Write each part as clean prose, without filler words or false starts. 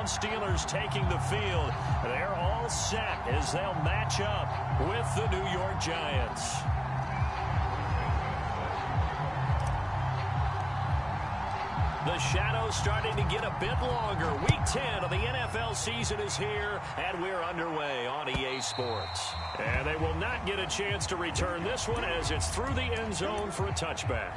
Steelers taking the field. They're all set as they'll match up with the New York Giants. The shadow's starting to get a bit longer. Week 10 of the NFL season is here, and we're underway on EA Sports. And they will not get a chance to return this one as it's through the end zone for a touchback.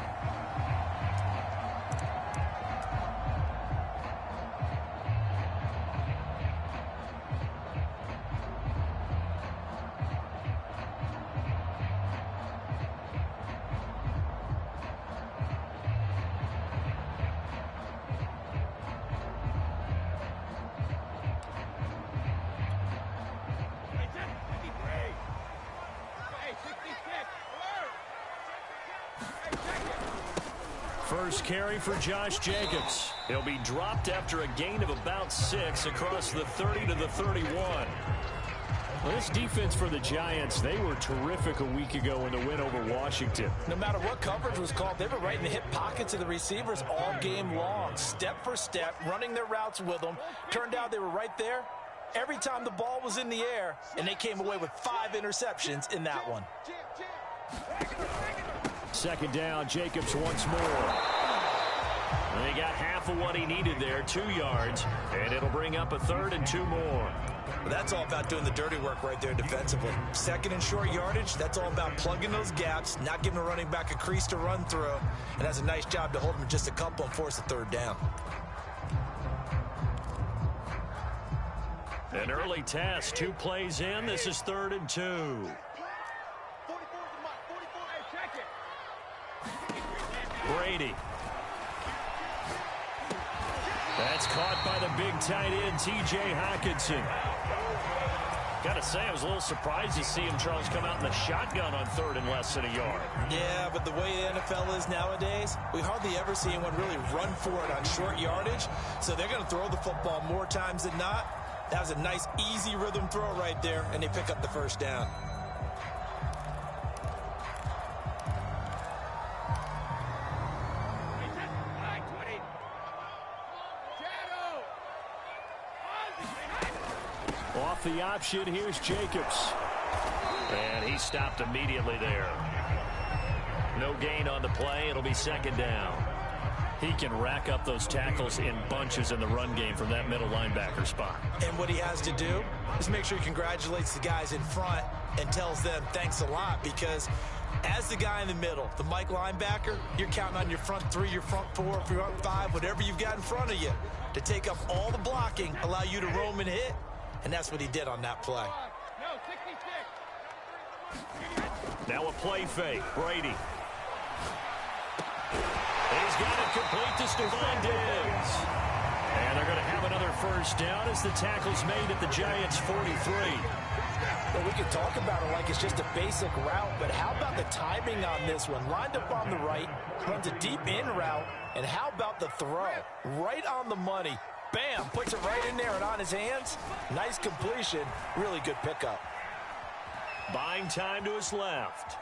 First carry for Josh Jacobs. He'll be dropped after a gain of about 6 across the 30 to the 31. Well, this defense for the Giants, they were terrific a week ago in the win over Washington. No matter what coverage was called, they were right in the hip pockets of the receivers all game long, step for step, running their routes with them. Turned out they were right there every time the ball was in the air, and they came away with 5 interceptions in that one. Second down, Jacobs once more. And they got half of what he needed there, 2 yards, and it'll bring up a 3rd and 2 more. That's all about doing the dirty work right there defensively. Second and short yardage, that's all about plugging those gaps, not giving a running back a crease to run through, and that's a nice job to hold him just a couple and force a 3rd down. An early test, 2 plays in. This is 3rd and 2. Brady. That's caught by the big tight end, T.J. Hockenson. Got to say, I was a little surprised to see him, Charles, come out in the shotgun on 3rd and less than a yard. Yeah, but the way the NFL is nowadays, we hardly ever see anyone really run for it on short yardage. So they're going to throw the football more times than not. That was a nice, easy rhythm throw right there, and they pick up the 1st down. Off the option, here's Jacobs. And he stopped immediately there. No gain on the play. It'll be 2nd down. He can rack up those tackles in bunches in the run game from that middle linebacker spot. And what he has to do is make sure he congratulates the guys in front and tells them thanks a lot, because as the guy in the middle, the Mike linebacker, you're counting on your front 3, your front 4, your front 5, whatever you've got in front of you to take up all the blocking, allow you to roam and hit. And that's what he did on that play. Now a play fake. Brady. He's got it complete to Stephon Diggs. And they're going to have another 1st down as the tackle's made at the Giants' 43. Well, we could talk about it like it's just a basic route, but how about the timing on this one? Lined up on the right, runs a deep in route, and how about the throw? Right on the money. Bam! Puts it right in there and on his hands. Nice completion. Really good pickup. Buying time to his left.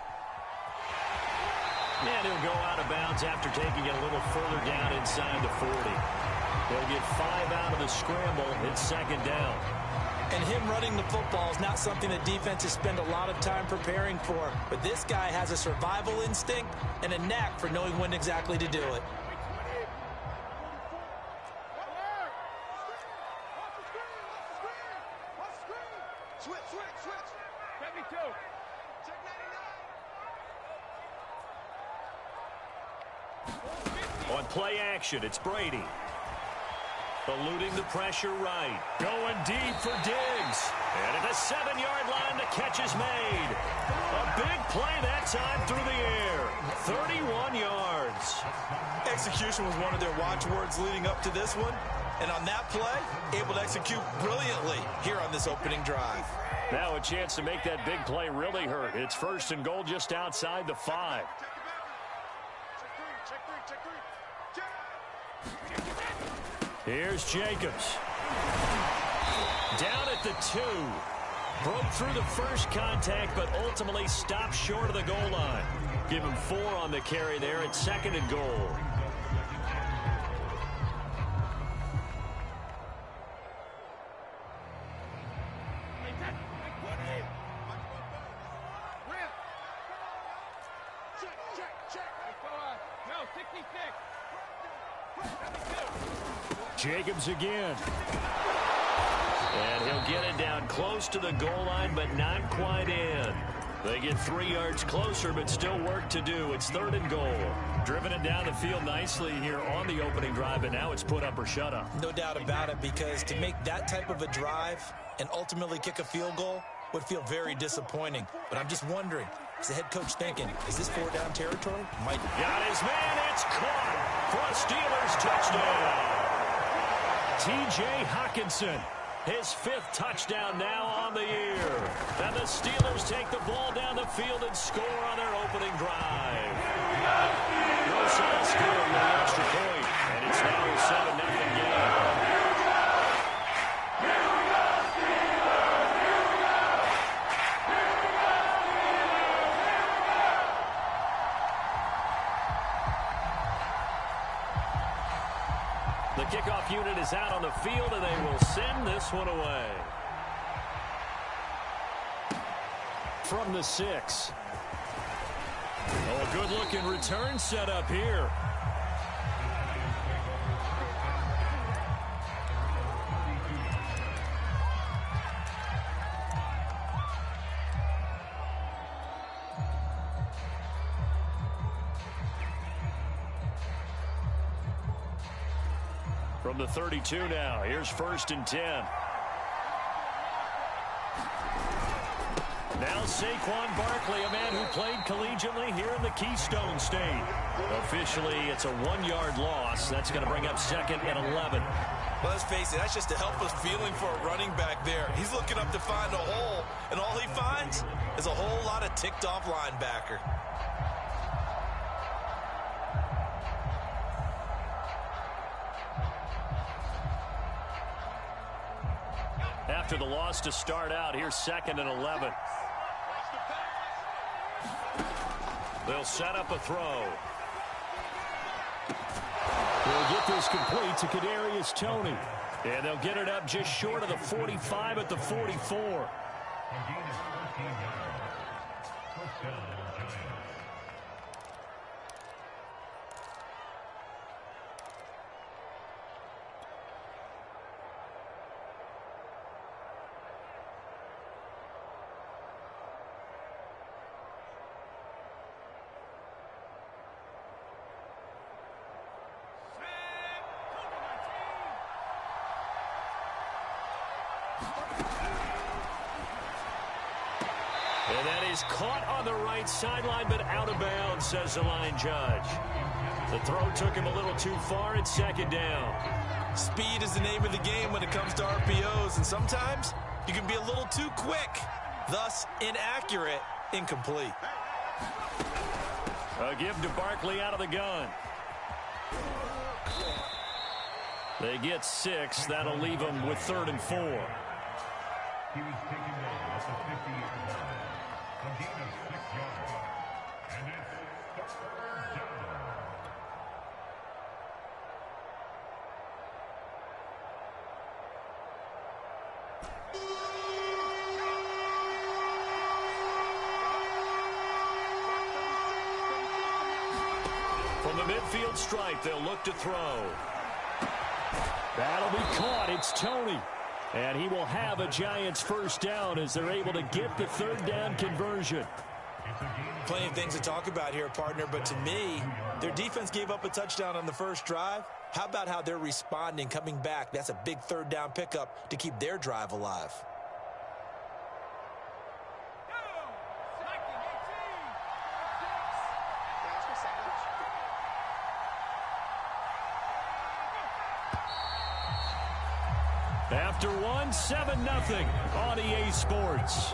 And he'll go out of bounds after taking it a little further down inside the 40. They'll get 5 out of the scramble. It's 2nd down. And him running the football is not something that defenses spend a lot of time preparing for. But this guy has a survival instinct and a knack for knowing when exactly to do it. On play action, it's Brady. Eluding the pressure right. Going deep for Diggs. And at the 7-yard line, the catch is made. A big play that time through the air. 31 yards. Execution was one of their watchwords leading up to this one. And on that play, able to execute brilliantly here on this opening drive. Now a chance to make that big play really hurt. It's 1st and goal just outside the 5. Here's Jacobs. Down at the 2. Broke through the first contact, but ultimately stopped short of the goal line. Give him 4 on the carry there at 2nd and goal. Jacobs again. And he'll get it down close to the goal line, but not quite in. They get 3 yards closer, but still work to do. It's 3rd and goal. Driven it down the field nicely here on the opening drive, but now it's put up or shut up. No doubt about it, because to make that type of a drive and ultimately kick a field goal would feel very disappointing. But I'm just wondering, is the head coach thinking, is this 4-down territory? Might. Got his man. It's caught for a Steelers touchdown. T.J. Hockenson, his 5th touchdown now on the year. And the Steelers take the ball down the field and score on their opening drive. Rosell scoring the extra point, and it's now a 7-0 game. The kickoff unit is out on the field, and they will send this one away. From the 6. Oh, a good-looking return set up here. From the 32 now, here's 1st and 10. Now Saquon Barkley, a man who played collegiately here in the Keystone State. Officially, it's a 1-yard loss. That's going to bring up 2nd and 11. Well, let's face it, that's just a helpless feeling for a running back there. He's looking up to find a hole, and all he finds is a whole lot of ticked-off linebacker. After the loss to start out, here's 2nd and 11. They'll set up a throw. They'll get this complete to Kadarius Toney. And they'll get it up just short of the 45 at the 44. And that is caught on the right sideline, but out of bounds, says the line judge. The throw took him a little too far. It's 2nd down. Speed is the name of the game when it comes to RPOs, and sometimes you can be a little too quick, thus inaccurate, incomplete. A give to Barkley out of the gun. They get 6. That'll leave them with 3rd and 4. He was taken down at the 50-yard line. A gain of 6 yards. And it's 3rd down. From the midfield stripe, they'll look to throw. That'll be caught. It's Toney. And he will have a Giants 1st down as they're able to get the 3rd down conversion. Plenty of things to talk about here, partner, but to me, their defense gave up a touchdown on the first drive. How about how they're responding, coming back? That's a big 3rd down pickup to keep their drive alive. After 7-0 on EA Sports.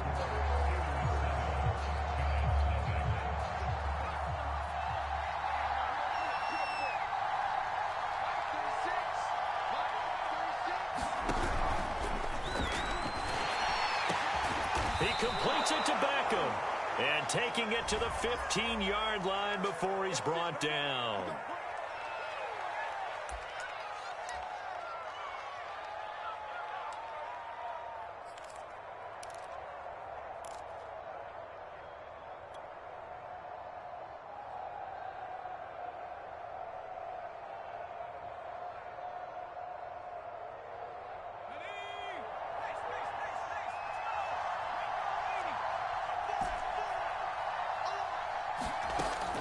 He completes it to Beckham. And taking it to the 15-yard line before he's brought down.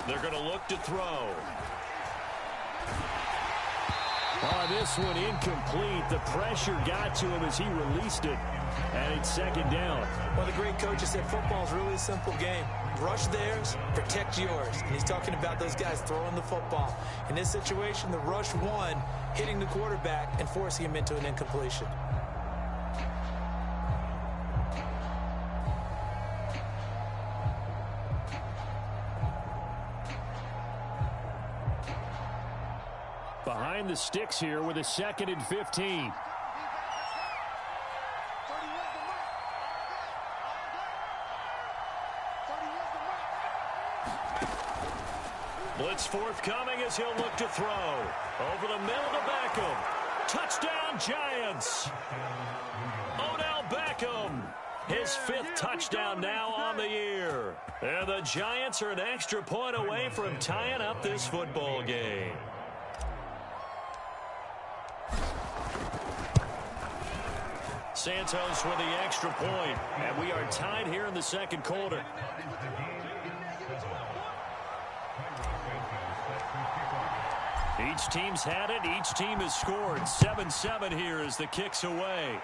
They're going to look to throw. This one incomplete. The pressure got to him as he released it. And it's second down. One of the great coaches said football is really a simple game. Rush theirs, protect yours. And he's talking about those guys throwing the football. In this situation, the rush won, hitting the quarterback and forcing him into an incompletion. Behind the sticks here with a 2nd and 15. Blitz forthcoming as he'll look to throw. Over the middle to Beckham. Touchdown, Giants. Odell Beckham. His 5th touchdown now on the year. And the Giants are an extra point away from tying up this football game. Santos with the extra point. And we are tied here in the second quarter. Each team's had it. Each team has scored. 7-7 here as the kick's away.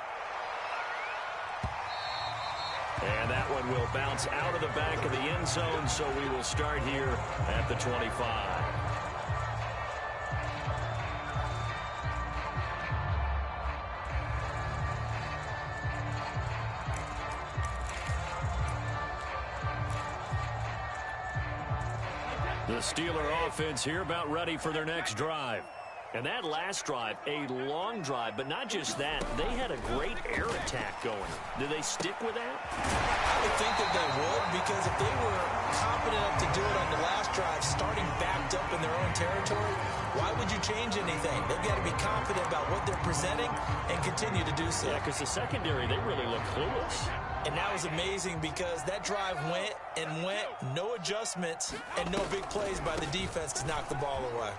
And that one will bounce out of the back of the end zone, so we will start here at the 25. The Steeler offense here about ready for their next drive. And that last drive, a long drive, but not just that. They had a great air attack going. Do they stick with that? I would think that they would, because if they were confident enough to do it on the last drive, starting backed up in their own territory, why would you change anything? They've got to be confident about what they're presenting and continue to do so. Yeah, because the secondary, they really look clueless. And that was amazing because that drive went and went, no adjustments, and no big plays by the defense to knock the ball away.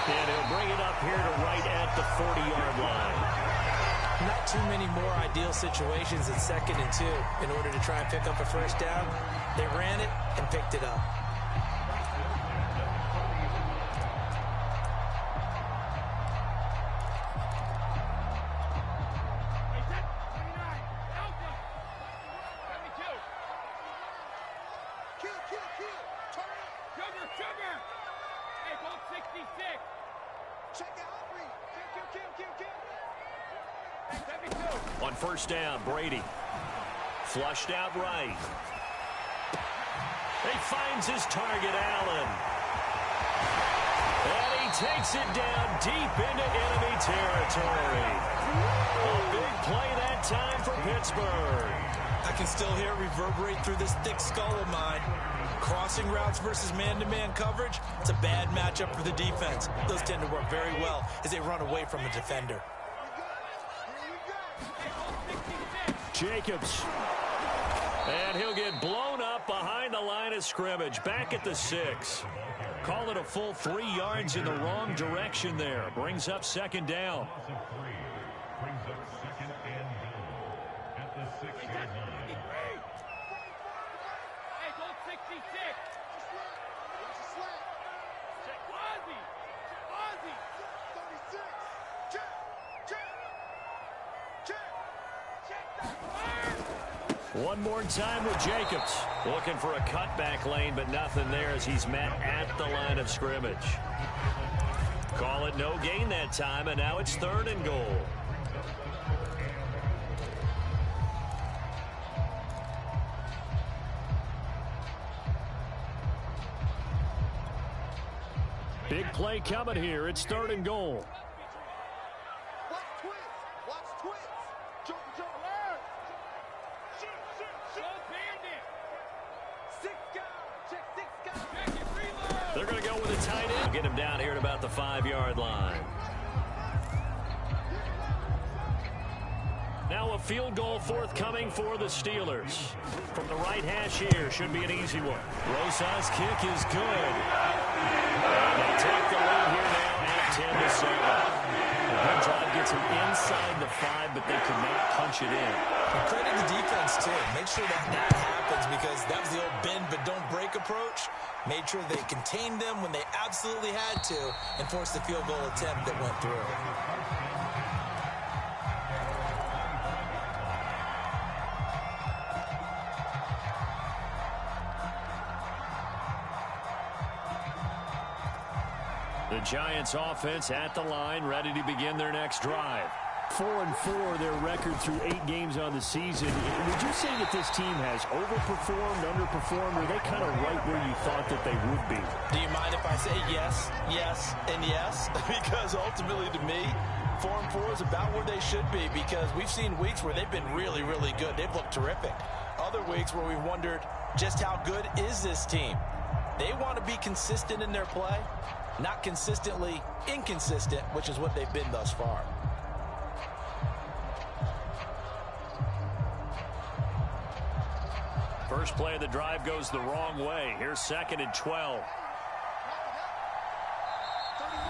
And he'll bring it up here to right at the 40-yard line. Not too many more ideal situations in 2nd and 2 in order to try and pick up a first down. They ran it and picked it up. On first down, Brady. Flushed out right. He finds his target, Allen. And he takes it down deep into enemy territory. A big play that time for Pittsburgh. I can still hear it reverberate through this thick skull of mine. Crossing routes versus man-to-man coverage, it's a bad matchup for the defense. Those tend to work very well as they run away from a defender. Jacobs. And he'll get blown up behind the line of scrimmage. Back at the 6. Call it a full 3 yards in the wrong direction there. Brings up second down. Brings up 2nd and goal at the 6-yard line. Hey, go 66. Ozzy. Ozzy. 36. Check. Check. Check. Check that fire. One more time with Jacobs. Looking for a cutback lane, but nothing there as he's met at the line of scrimmage. Call it no gain that time, and now it's 3rd and goal. Big play coming here. It's 3rd and goal. Watch twins. Watch twins. Jump, jump. Shoot, shoot, shoot. Go bandit. 6 guys. Check 6 guys. Check it, reload. They're going to go with a tight end. Get him down here at about the 5-yard line. Now a field goal forthcoming for the Steelers. From the right hash here, should be an easy one. Rosa's kick is good. And they take the lead here now at 10-7. A good drive gets gets him inside the 5, but they could not punch it in. And credit the defense, too. Make sure that happens, because that was the old bend but don't break approach. Made sure they contained them when they absolutely had to and forced the field goal attempt that went through. The Giants offense at the line, ready to begin their next drive. 4-4, their record through 8 games on the season. Would you say that this team has overperformed, underperformed, or are they kind of right where you thought that they would be? Do you mind if I say yes, yes, and yes? Because ultimately, to me, 4-4 is about where they should be, because we've seen weeks where they've been really, really good. They've looked terrific. Other weeks where we've wondered just how good is this team. They want to be consistent in their play, not consistently inconsistent, which is what they've been thus far. First play of the drive goes the wrong way. Here's 2nd and 12.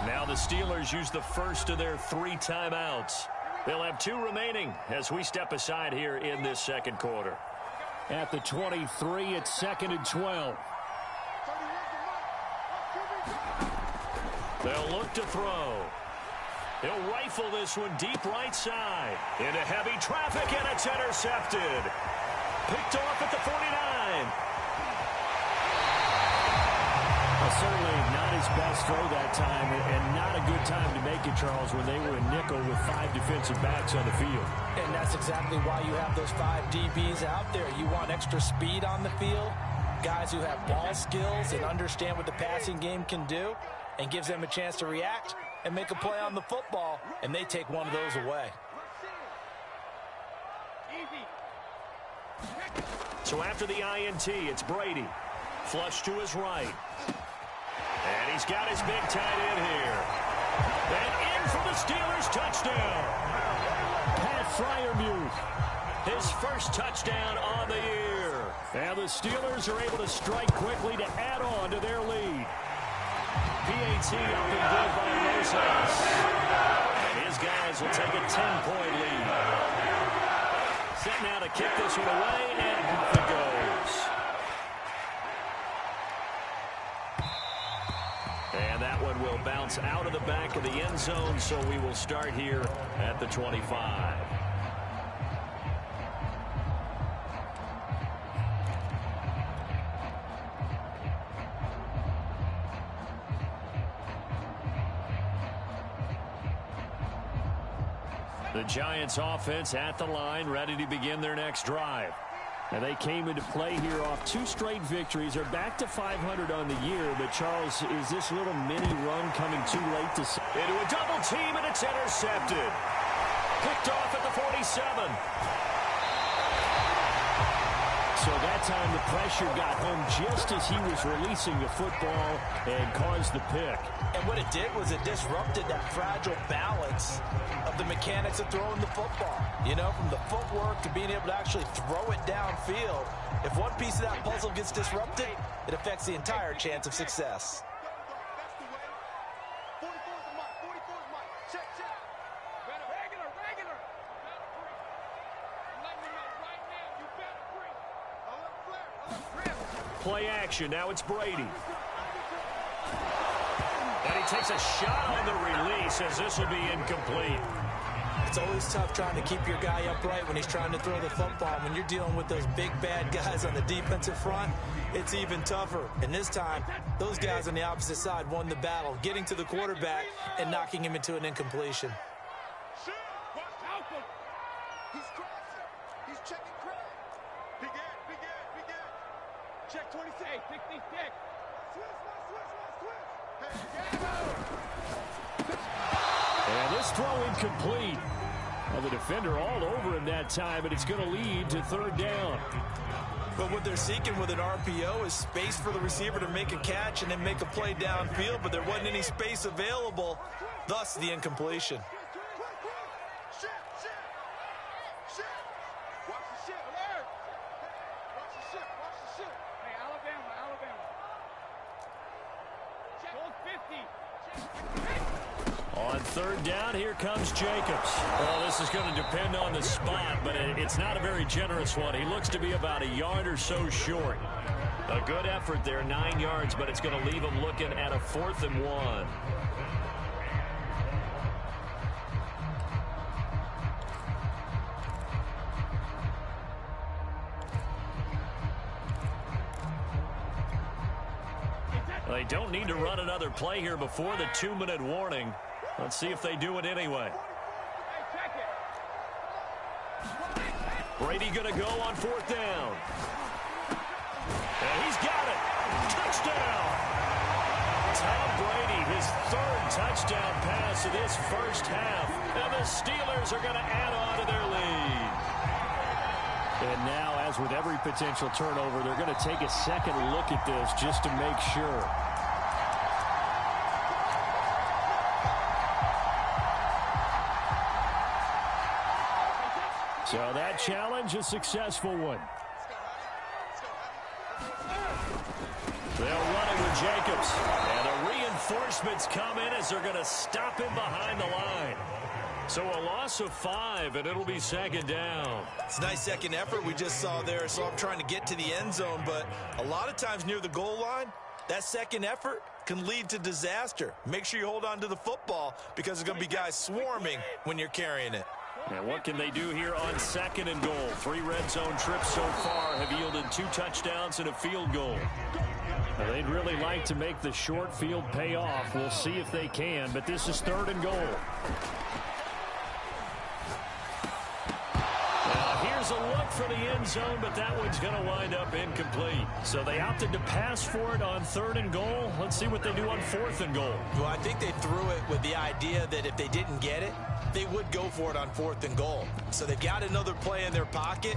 Now the Steelers use the first of their 3 timeouts. They'll have 2 remaining as we step aside here in this second quarter. At the 23, it's 2nd and 12. They'll look to throw. He'll rifle this one deep right side. Into heavy traffic, and it's intercepted. Picked off at the 49. Well, certainly not his best throw that time, and not a good time to make it, Charles, when they were in nickel with 5 defensive backs on the field. And that's exactly why you have those 5 DBs out there. You want extra speed on the field, guys who have ball skills and understand what the passing game can do, and gives them a chance to react and make a play on the football, and they take one of those away. So after the INT, it's Brady. Flush to his right. And he's got his big tight end here. And in for the Steelers touchdown. Pat Freiermuth. His first touchdown on the year. And the Steelers are able to strike quickly to add on to their lead. PAT up and good by Rosas. And his guys will take a 10-point lead. Set now to kick this one away, and off it goes. And that one will bounce out of the back of the end zone, so we will start here at the 25. The Giants offense at the line, ready to begin their next drive. And they came into play here off 2 straight victories. They're back to 500 on the year. But, Charles, is this little mini run coming too late to see? Into a double team, and it's intercepted. Picked off at the 47. So that time the pressure got home just as he was releasing the football and caused the pick. And what it did was it disrupted that fragile balance of the mechanics of throwing the football. You know, from the footwork to being able to actually throw it downfield. If one piece of that puzzle gets disrupted, it affects the entire chance of success. Play action. Now it's Brady. And he takes a shot on the release as this will be incomplete. It's always tough trying to keep your guy upright when he's trying to throw the football. When you're dealing with those big, bad guys on the defensive front, it's even tougher. And this time, those guys on the opposite side won the battle, getting to the quarterback and knocking him into an incompletion. He's crossing. He's checking Craig. Big Ed. Check 26. Hey, 66. Switch. And this throw incomplete. Well, the defender all over him that time, and it's going to lead to 3rd down. But what they're seeking with an RPO is space for the receiver to make a catch and then make a play downfield, but there wasn't any space available, thus the incompletion. Shit. Watch the shit. Alert. Watch the shit. Hey, Alabama. Check 50. On third down. Here comes Jacobs. Well, this is going to depend on the spot, but it's not a very generous one. He looks to be about a yard or so short. A good effort there, 9 yards, but it's going to leave him looking at a 4th and 1. They don't need to run another play here before the 2-minute warning. Let's see if they do it anyway. Brady going to go on 4th down. And he's got it. Touchdown. Tom Brady, his 3rd touchdown pass of this first half. And the Steelers are going to add on to their lead. And now, as with every potential turnover, they're going to take a second look at this just to make sure. So that challenge, a successful one. They'll run it with Jacobs. And the reinforcements come in as they're going to stop him behind the line. So a loss of 5, and it'll be 2nd down. It's a nice second effort we just saw there. So I'm trying to get to the end zone, but a lot of times near the goal line, that second effort can lead to disaster. Make sure you hold on to the football because there's going to be guys swarming when you're carrying it. And what can they do here on 2nd and goal? 3 red zone trips so far have yielded 2 touchdowns and a field goal. Well, they'd really like to make the short field pay off. We'll see if they can, but this is 3rd and goal. Here's a look for the end zone, but that one's going to wind up incomplete. So they opted to pass for it on 3rd and goal. Let's see what they do on 4th and goal. Well, I think they threw it with the idea that if they didn't get it, they would go for it on 4th and goal. So they've got another play in their pocket.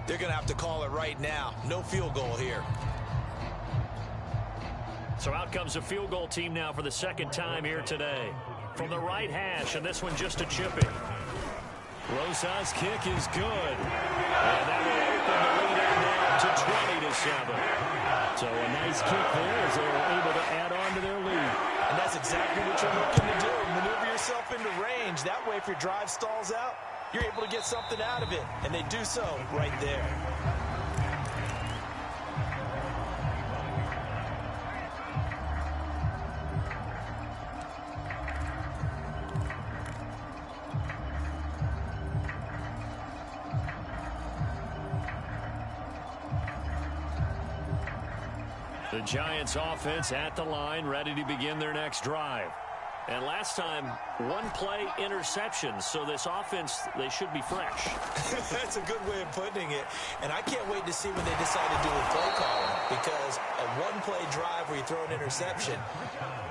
They're going to have to call it right now. No field goal here. So out comes a field goal team now for the 2nd time here today. From the right hash, and this one just a chipping. Rosa's kick is good. And that will open the lead now to 20-7. So a nice kick there as they were able to add on to their lead. And that's exactly what you're looking to do. Maneuver yourself into range. That way, if your drive stalls out, you're able to get something out of it. And they do so right there. The Giants offense at the line, ready to begin their next drive. And last time, 1-play interceptions, so this offense, they should be fresh. That's a good way of putting it. And I can't wait to see when they decide to do a play calling, because a 1-play drive where you throw an interception,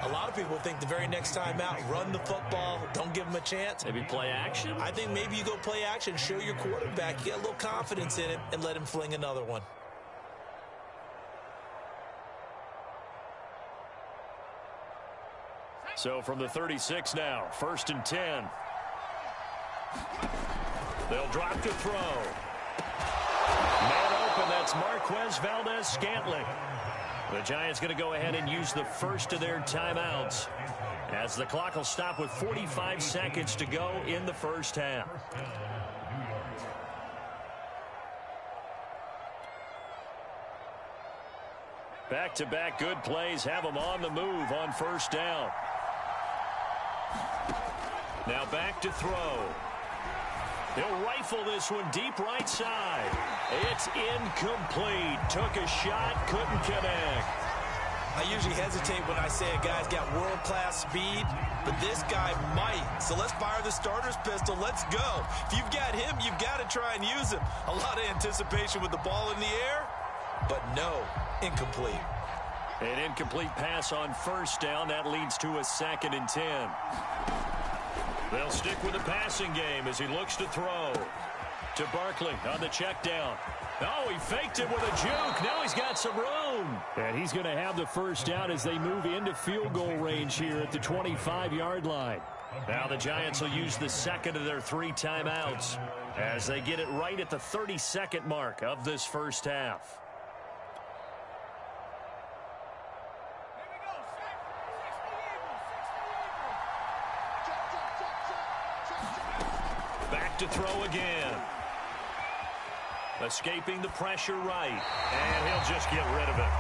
a lot of people think the very next time out, run the football, don't give them a chance. Maybe play action? I think maybe you go play action, show your quarterback, get a little confidence in him, and let him fling another one. So from the 36 now, 1st and 10. They'll drop to throw. Man open, that's Marquez Valdez-Scantling. The Giants going to go ahead and use the first of their timeouts as the clock will stop with 45 seconds to go in the first half. Back-to-back good plays have them on the move on 1st down. Now back to throw. He'll rifle this one deep right side. It's incomplete. Took a shot, couldn't connect. I usually hesitate when I say a guy's got world-class speed, but this guy might. So let's fire the starter's pistol. Let's go. If you've got him, you've got to try and use him. A lot of anticipation with the ball in the air, but no, incomplete. An incomplete pass on 1st down. That leads to a 2nd and 10. They'll stick with the passing game as he looks to throw. To Barkley on the check down. Oh, he faked it with a juke. Now he's got some room. And he's going to have the 1st down as they move into field goal range here at the 25-yard line. Now the Giants will use the 2nd of their 3 timeouts as they get it right at the 32nd mark of this first half. drop to throw again. Escaping the pressure right. And he'll just get rid of it.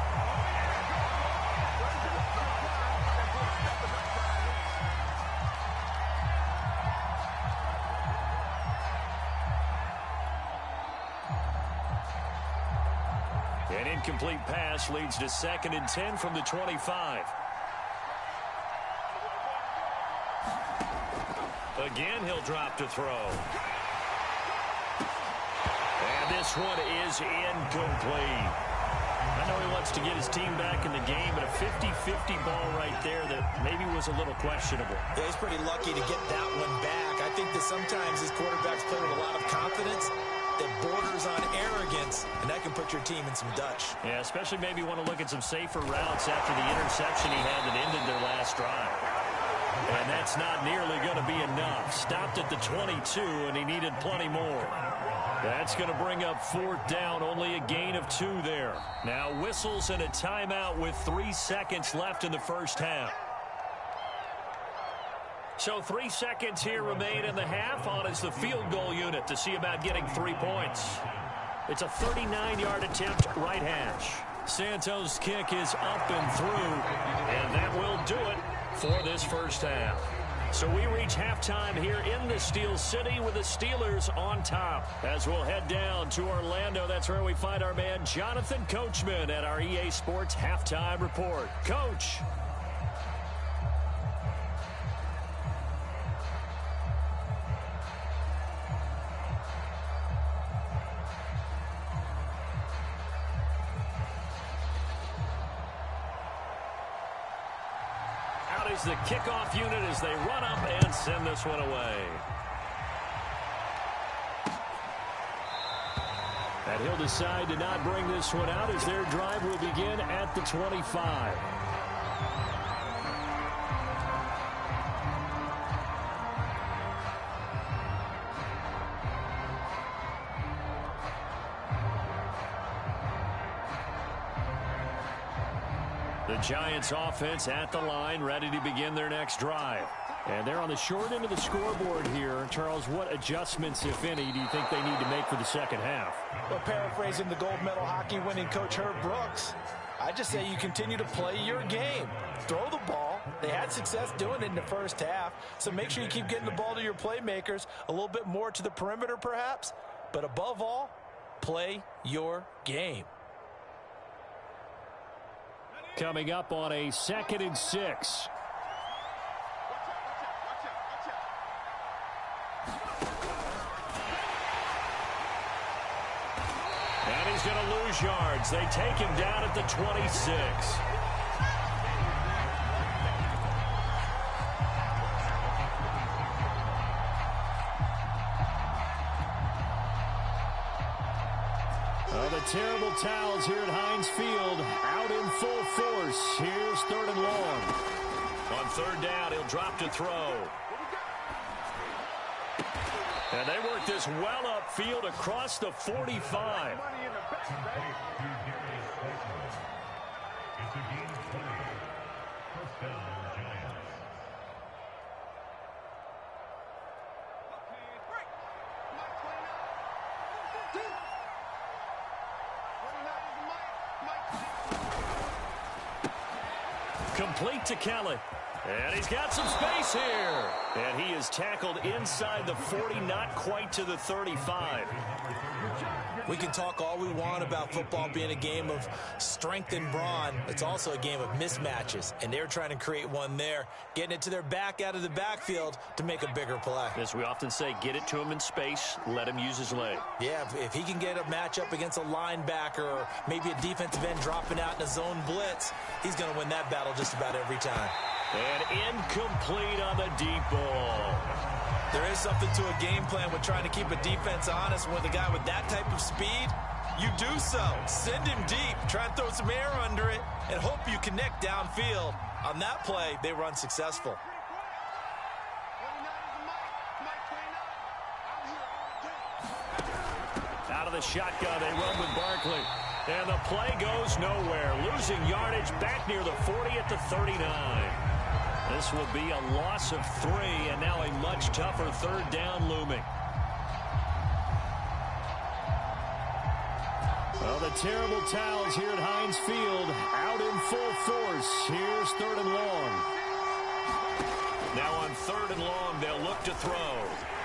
An incomplete pass leads to 2nd and 10 from the 25. Again, he'll drop to throw. And this one is incomplete. I know he wants to get his team back in the game, but a 50-50 ball right there that maybe was a little questionable. Yeah, he's pretty lucky to get that one back. I think that sometimes these quarterbacks play with a lot of confidence that borders on arrogance, and that can put your team in some Dutch. Yeah, especially maybe want to look at some safer routes after the interception he had that ended their last drive. And that's not nearly going to be enough. Stopped at the 22, and he needed plenty more. That's going to bring up 4th down, only a gain of 2 there. Now whistles and a timeout with 3 seconds left in the first half. So 3 seconds here remain in the half on as the field goal unit to see about getting 3 points. It's a 39-yard attempt, right hash. Santos' kick is up and through, and that will do it for this first half. So we reach halftime here in the Steel City with the Steelers on top. As we'll head down to Orlando, that's where we find our man Jonathan Coachman at our EA Sports Halftime Report. Coach. Is the kickoff unit as they run up and send this one away. And he'll decide to not bring this one out as their drive will begin at the 25. The Giants offense at the line, ready to begin their next drive. And they're on the short end of the scoreboard here. Charles, what adjustments, if any, do you think they need to make for the second half? Well, paraphrasing the gold medal hockey winning coach Herb Brooks, I just say you continue to play your game. Throw the ball. They had success doing it in the first half, so make sure you keep getting the ball to your playmakers, a little bit more to the perimeter perhaps, but above all, play your game. Coming up on a 2nd and 6. And he's going to lose yards. They take him down at the 26. Oh, the terrible towels here at Heinz Field out in full force. Here's 3rd and long. On 3rd down, he'll drop to throw. And they work this well upfield across the 45. Complete to Kelly. And he's got some space here. And he is tackled inside the 40, not quite to the 35. We can talk all we want about football being a game of strength and brawn. It's also a game of mismatches, and they're trying to create one there, getting it to their back out of the backfield to make a bigger play. As we often say, get it to him in space, let him use his leg. Yeah, if he can get a matchup against a linebacker or maybe a defensive end dropping out in a zone blitz, he's going to win that battle just about every time. And incomplete on the deep ball. There is something to a game plan with trying to keep a defense honest. With a guy with that type of speed, you do so. Send him deep, try and throw some air under it, and hope you connect downfield. On that play, they run successful. Out of the shotgun, they run with Barkley. And the play goes nowhere. Losing yardage back near the 40 at the 39. This will be a loss of 3, and now a much tougher 3rd down looming. Well, the terrible towels here at Heinz Field out in full force. Here's 3rd and long. Now on 3rd and long, they'll look to throw.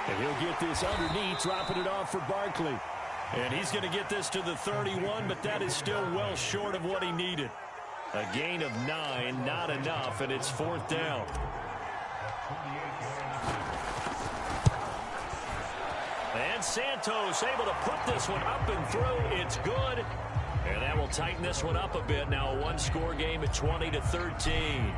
And he'll get this underneath, dropping it off for Barkley. And he's going to get this to the 31, but that is still well short of what he needed. A gain of 9, not enough, and it's 4th down. And Santos able to put this one up and through. It's good. And that will tighten this one up a bit. Now a one-score game at 20-13.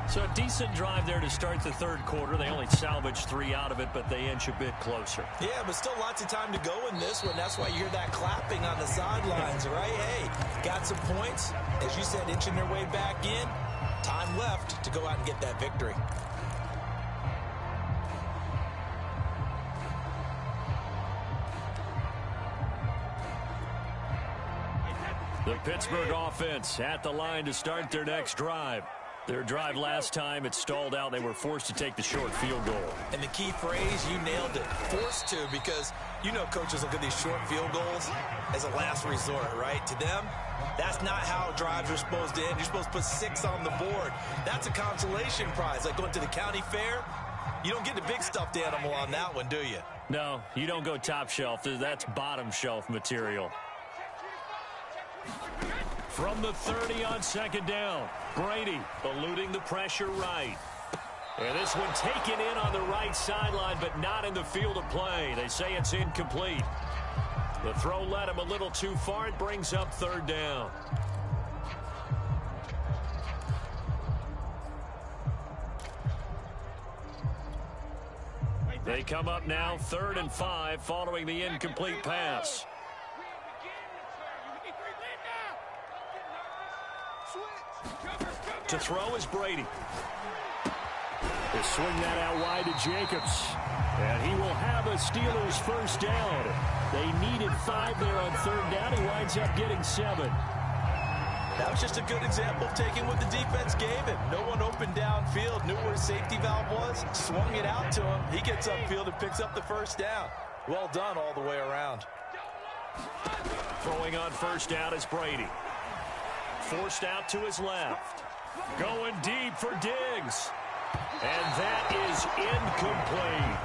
So a decent drive there to start the 3rd quarter. They only salvaged 3 out of it, but they inch a bit closer. Yeah, but still lots of time to go in this one. That's why you hear that clapping on the sidelines, right? Hey, got some points. As you said, inching their way back in. Time left to go out and get that victory. The Pittsburgh offense at the line to start their next drive. Their drive last time, it stalled out. They were forced to take the short field goal. And the key phrase, you nailed it. Forced to, because you know coaches look at these short field goals as a last resort, right? To them, that's not how drives are supposed to end. You're supposed to put 6 on the board. That's a consolation prize. Like going to the county fair, you don't get the big stuffed animal on that one, do you? No, you don't go top shelf. That's bottom shelf material. From the 30 on 2nd down, Brady eluding the pressure right. And this one taken in on the right sideline, but not in the field of play. They say it's incomplete. The throw led him a little too far. It brings up 3rd down. They come up now 3rd and 5 following the incomplete pass. To throw is Brady. They swing that out wide to Jacobs. And he will have a Steelers 1st down. They needed 5 there on 3rd down. He winds up getting 7. That was just a good example of taking what the defense gave him. No one open downfield, knew where his safety valve was, swung it out to him. He gets upfield and picks up the 1st down. Well done all the way around. Throwing on 1st down is Brady. Forced out to his left. Going deep for Diggs. And that is incomplete.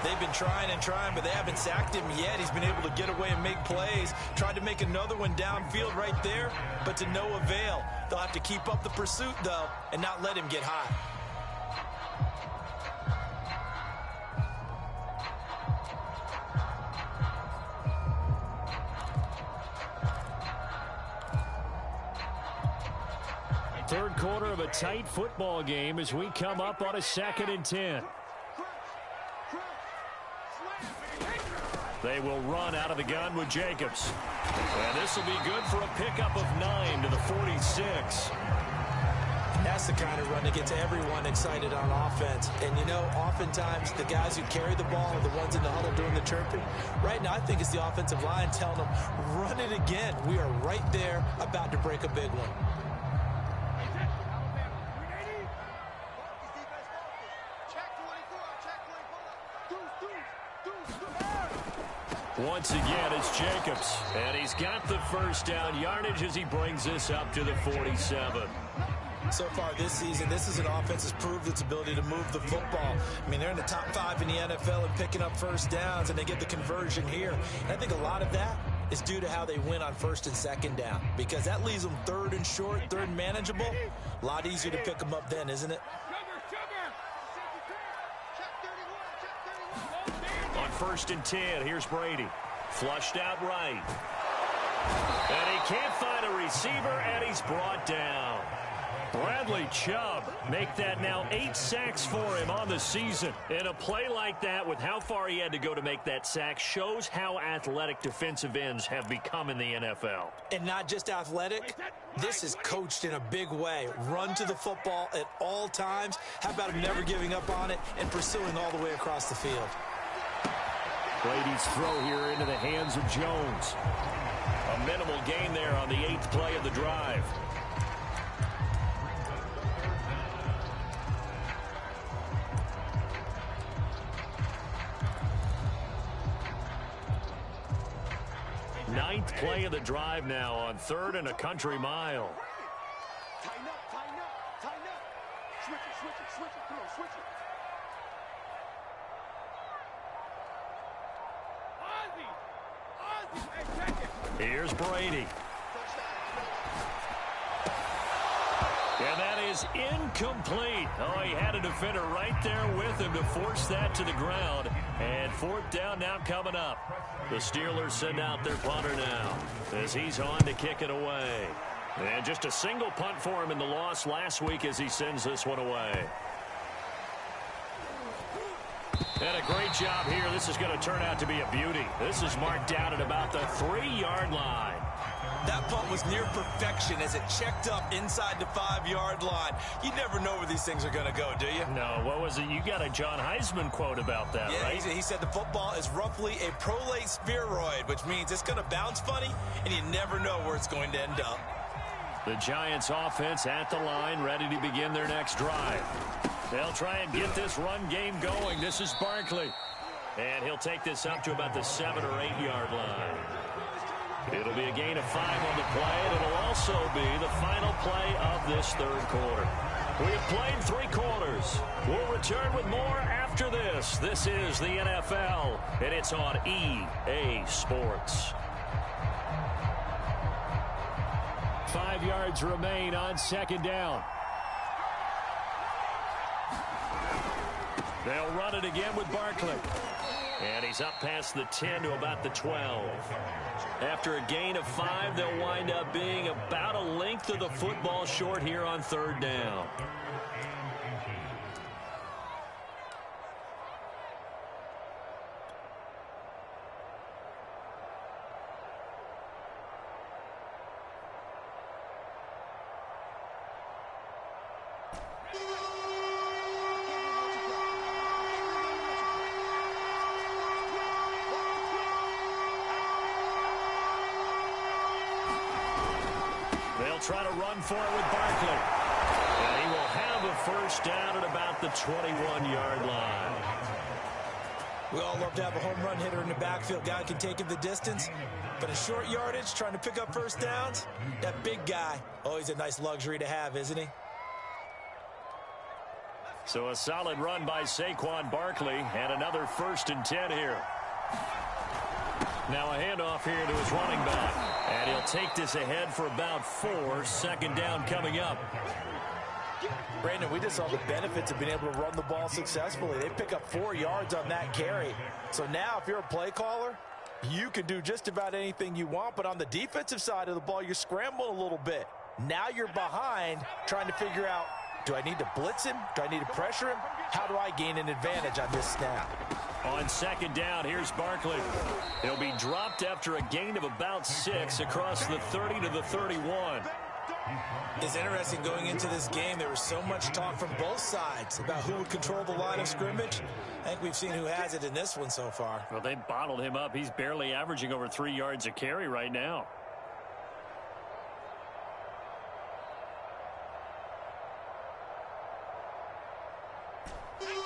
They've been trying and trying, but they haven't sacked him yet. He's been able to get away and make plays. Tried to make another one downfield right there, but to no avail. They'll have to keep up the pursuit, though, and not let him get hot. Third quarter of a tight football game as we come up on a 2nd and 10. They will run out of the gun with Jacobs. And this will be good for a pickup of 9 to the 46. That's the kind of run that gets everyone excited on offense. And, you know, oftentimes the guys who carry the ball are the ones in the huddle doing the chirping. Right now, I think it's the offensive line telling them, run it again. We are right there about to break a big one. Once again, it's Jacobs. And he's got the 1st down yardage as he brings this up to the 47. So far this season, this is an offense that's proved its ability to move the football. I mean, they're in the top 5 in the NFL and picking up 1st downs, and they get the conversion here. And I think a lot of that is due to how they win on 1st and 2nd down, because that leaves them 3rd and short, 3rd and manageable. A lot easier to pick them up then, isn't it? On 1st and 10, here's Brady. Flushed out right. And he can't find a receiver, and he's brought down. Bradley Chubb make that now 8 sacks for him on the season. And a play like that with how far he had to go to make that sack shows how athletic defensive ends have become in the NFL. And not just athletic, this is coached in a big way. Run to the football at all times. How about him never giving up on it and pursuing all the way across the field? Brady's throw here into the hands of Jones. A minimal gain there on the 8th play of the drive. Ninth play of the drive now on 3rd and a country mile. Tighten up, tighten up, tighten up. Switch it, switch it, switch it. Come on, switch it. Ozzy! Hey, check it. Here's Brady. And that is incomplete. Oh, he had a defender right there with him to force that to the ground. And 4th down now coming up. The Steelers send out their punter now as he's on to kick it away. And just a single punt for him in the loss last week as he sends this one away. And a great job here. This is going to turn out to be a beauty. This is marked out at about the 3-yard line. That punt was near perfection as it checked up inside the 5-yard line. You never know where these things are going to go, do you? No, what was it? You got a John Heisman quote about that, yeah, right? He said the football is roughly a prolate spheroid, which means it's going to bounce funny, and you never know where it's going to end up. The Giants offense at the line, ready to begin their next drive. They'll try and get this run game going. This is Barkley. And he'll take this up to about the 7 or 8 yard line. It'll be a gain of 5 on the play, and it'll also be the final play of this 3rd quarter. We have played 3 quarters. We'll return with more after this. This is the NFL, and it's on EA Sports. 5 yards remain on 2nd down. They'll run it again with Barkley. And he's up past the 10 to about the 12. After a gain of 5, they'll wind up being about a length of the football short here on 3rd down. Try to run for it with Barkley. And he will have a 1st down at about the 21-yard line. We all love to have a home run hitter in the backfield. Guy can take it the distance. But in short yardage, trying to pick up 1st downs, that big guy, always a nice luxury to have, isn't he? So a solid run by Saquon Barkley and another 1st and 10 here. Now a handoff here to his running back. And he'll take this ahead for about 4. 2nd down coming up. Brandon, we just saw the benefits of being able to run the ball successfully. They pick up 4 yards on that carry. So now if you're a play caller, you can do just about anything you want. But on the defensive side of the ball, you're scrambling a little bit. Now you're behind trying to figure out, do I need to blitz him? Do I need to pressure him? How do I gain an advantage on this snap? On 2nd down, here's Barkley. He'll be dropped after a gain of about 6 across the 30 to the 31. It's interesting going into this game. There was so much talk from both sides about who would control the line of scrimmage. I think we've seen who has it in this one so far. Well, they bottled him up. He's barely averaging over 3 yards a carry right now.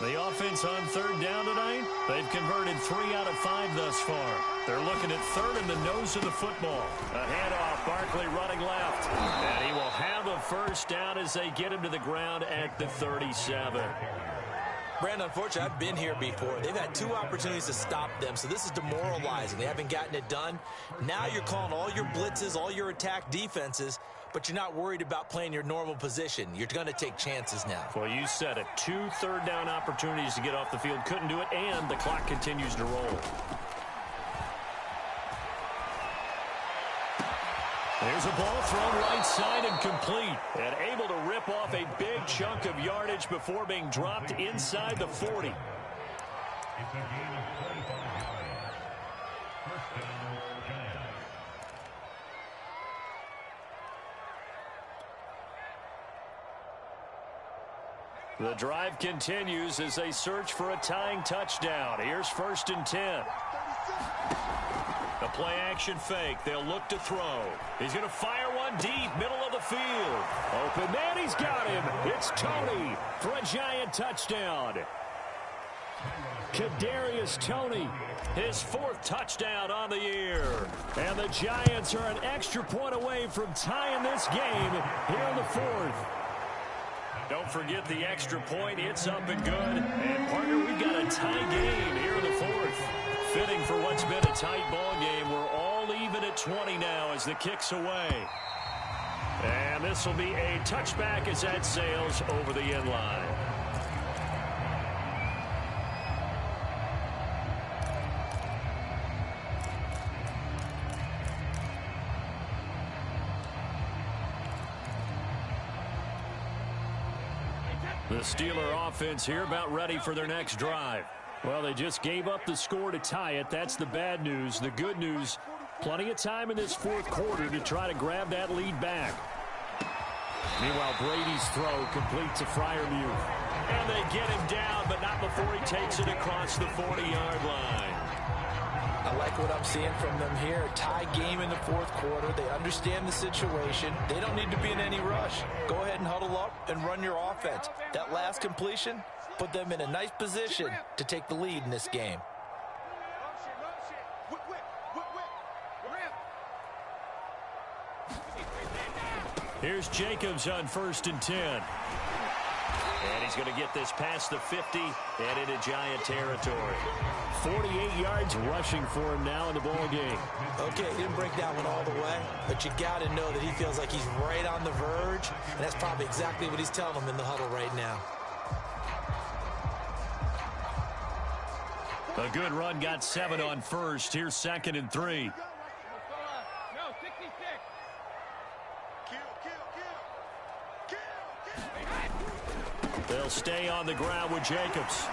The offense on 3rd down tonight, they've converted 3 out of 5 thus far. They're looking at 3rd in the nose of the football. A handoff, Barkley running left. And he will have a 1st down as they get him to the ground at the 37. Brandon, unfortunately, I've been here before. They've had 2 opportunities to stop them, so this is demoralizing. They haven't gotten it done. Now you're calling all your blitzes, all your attack defenses, but you're not worried about playing your normal position. You're going to take chances now. Well, you said it. 2 3rd down opportunities to get off the field. Couldn't do it, and the clock continues to roll. There's a ball thrown right side and complete. And able to rip off a big chunk of yardage before being dropped inside the 40. It's a gain of 25 yards. 1st down, Giants. The drive continues as they search for a tying touchdown. Here's 1st and 10. A play action fake. They'll look to throw. He's going to fire one deep, middle of the field. Open man, he's got him. It's Tony for a Giant touchdown. Kadarius Toney, his 4th touchdown on the year. And the Giants are an extra point away from tying this game here in the 4th. Don't forget the extra point. It's up and good. And, partner, we've got a tie game here in the 4th. Fitting for what's been a tight ball game. We're all even at 20 now as the kick's away. And this will be a touchback as that sails over the end line. The Steeler offense here about ready for their next drive. Well, they just gave up the score to tie it. That's the bad news. The good news, plenty of time in this 4th quarter to try to grab that lead back. Meanwhile, Brady's throw complete to Freiermuth. And they get him down, but not before he takes it across the 40-yard line. I like what I'm seeing from them here. A tie game in the 4th quarter. They understand the situation. They don't need to be in any rush. Go ahead and huddle up and run your offense. That last completion put them in a nice position to take the lead in this game. Here's Jacobs on 1st and 10. And he's going to get this past the 50 and into Giant territory. 48 yards rushing for him now in the ball game. Okay, he didn't break that one all the way, but you got to know that he feels like he's right on the verge, and that's probably exactly what he's telling them in the huddle right now. A good run, got 7 on 1st. Here's 2nd and 3. They'll stay on the ground with Jacobs.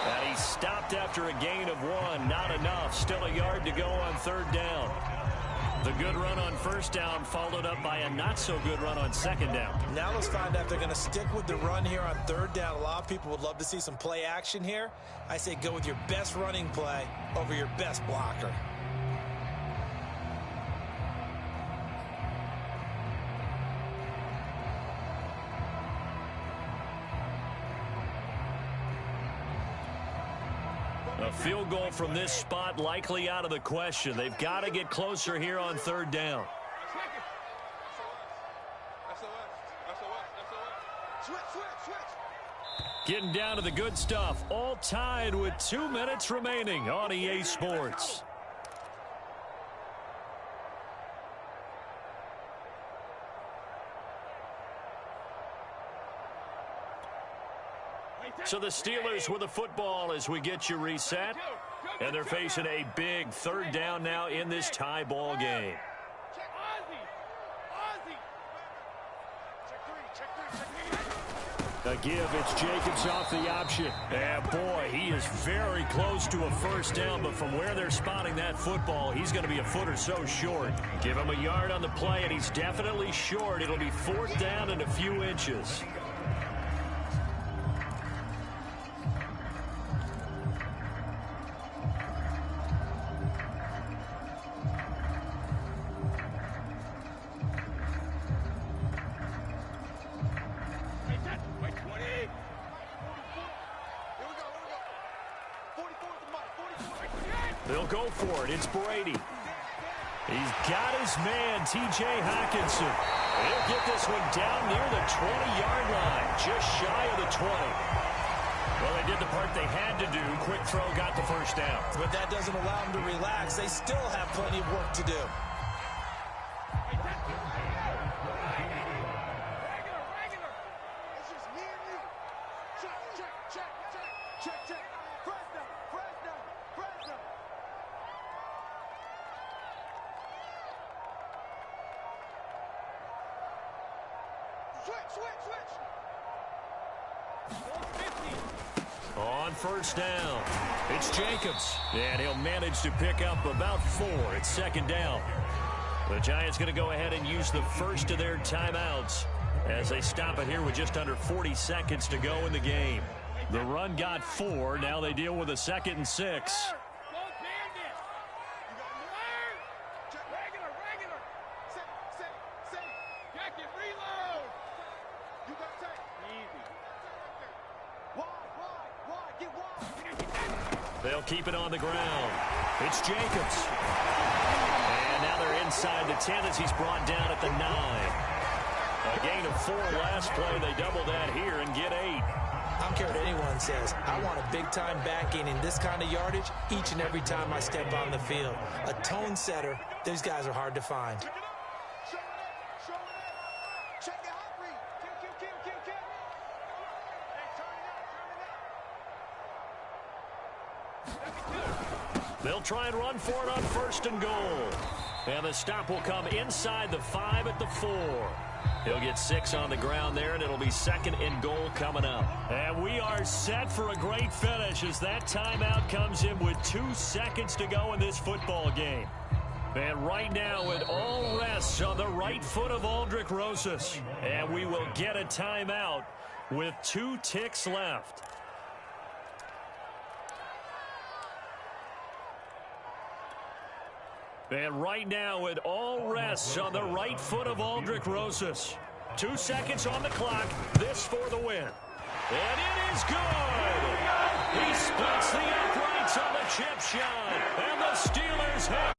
And he stopped after a gain of 1. Not enough. Still a yard to go on 3rd down. The good run on 1st down followed up by a not-so-good run on 2nd down. Now let's find out if they're going to stick with the run here on 3rd down. A lot of people would love to see some play action here. I say go with your best running play over your best blocker. A field goal from this spot likely out of the question. They've got to get closer here on 3rd down. Getting down to the good stuff. All tied with 2 minutes remaining on EA Sports. So the Steelers with the football as we get you reset. And they're facing a big 3rd down now in this tie ball game. A give, it's Jacobs off the option. And boy, he is very close to a 1st down, but from where they're spotting that football, he's going to be a foot or so short. Give him a yard on the play, and he's definitely short. It'll be 4th down and a few inches. They'll go for it. It's Brady. He's got his man, T.J. Hockenson. He'll get this one down near the 20-yard line, just shy of the 20. Well, they did the part they had to do. Quick throw got the 1st down. But that doesn't allow them to relax. They still have plenty of work to do. On 1st down, it's Jacobs, and he'll manage to pick up about 4. It's 2nd down. The Giants going to go ahead and use the first of their timeouts as they stop it here with just under 40 seconds to go in the game. The run got 4. Now they deal with a 2nd and 6. Get wide. They'll keep it on the ground. It's Jacobs. And now they're inside the 10 as he's brought down at the 9. A gain of 4 last play. They double that here and get 8. I don't care what anyone says. I want a big-time backing in this kind of yardage each and every time I step on the field. A tone setter, these guys are hard to find. Check the hot read. Kill. Hey, turn it up. They'll try and run for it on 1st and goal. And the stop will come inside the 5 at the 4. He'll get 6 on the ground there, and it'll be 2nd and goal coming up. And we are set for a great finish as that timeout comes in with 2 seconds to go in this football game. And right now it all rests on the right foot of Aldrick Rosas. And we will get a timeout with 2 ticks left. And right now it all rests on the right foot of Aldrick Rosas. 2 seconds on the clock. This for the win. And it is good. He splits the uprights on the chip shot. And the Steelers have